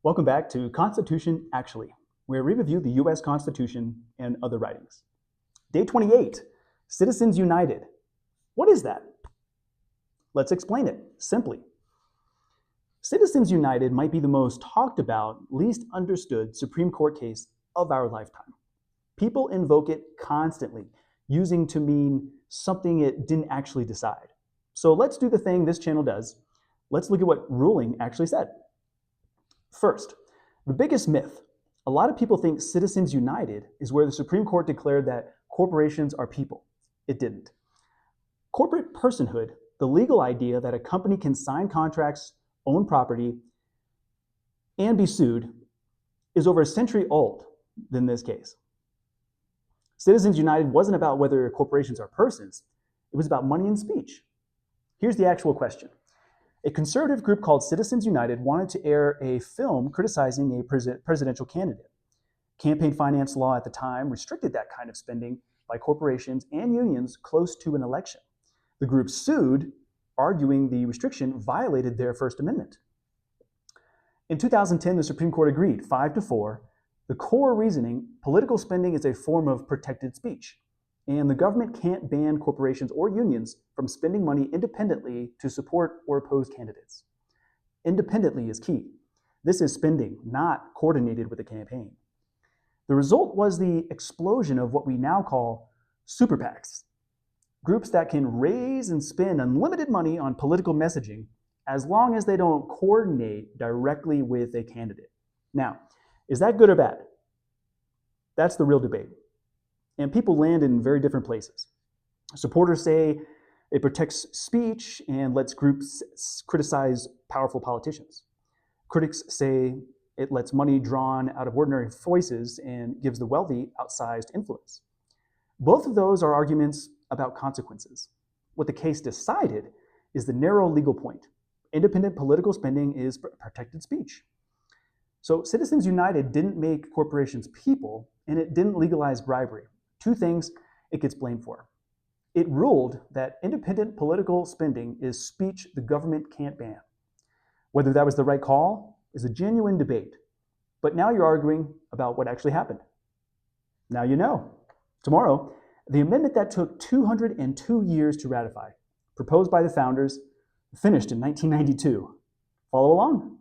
Welcome back to Constitution Actually, where we review the U.S. Constitution and other writings. Day 28, Citizens United. What is that? Let's explain it simply. Citizens United might be the most talked about, least understood Supreme Court case of our lifetime. People invoke it constantly, using to mean something it didn't actually decide. So let's do the thing this channel does. Let's look at what ruling actually said. First, the biggest myth. A lot of people think Citizens United is where the Supreme Court declared that corporations are people. It didn't. Corporate personhood, the legal idea that a company can sign contracts, own property, and be sued, is over a century old than this case. Citizens United wasn't about whether corporations are persons. It was about money and speech. Here's the actual question. A conservative group called Citizens United wanted to air a film criticizing a presidential candidate. Campaign finance law at the time restricted that kind of spending by corporations and unions close to an election. The group sued, arguing the restriction violated their First Amendment. In 2010, the Supreme Court agreed, 5-4. The core reasoning, political spending is a form of protected speech, and the government can't ban corporations or unions from spending money independently to support or oppose candidates. Independently is key. This is spending, not coordinated with a campaign. The result was the explosion of what we now call super PACs, groups that can raise and spend unlimited money on political messaging as long as they don't coordinate directly with a candidate. Now, is that good or bad? That's the real debate. And people land in very different places. Supporters say it protects speech and lets groups criticize powerful politicians. Critics say it lets money drawn out of ordinary voices and gives the wealthy outsized influence. Both of those are arguments about consequences. What the case decided is the narrow legal point. Independent political spending is protected speech. So Citizens United didn't make corporations people, and it didn't legalize bribery. Two things it gets blamed for. It ruled that independent political spending is speech the government can't ban. Whether that was the right call is a genuine debate. But now you're arguing about what actually happened. Now you know. Tomorrow, the amendment that took 202 years to ratify, proposed by the founders, finished in 1992. Follow along.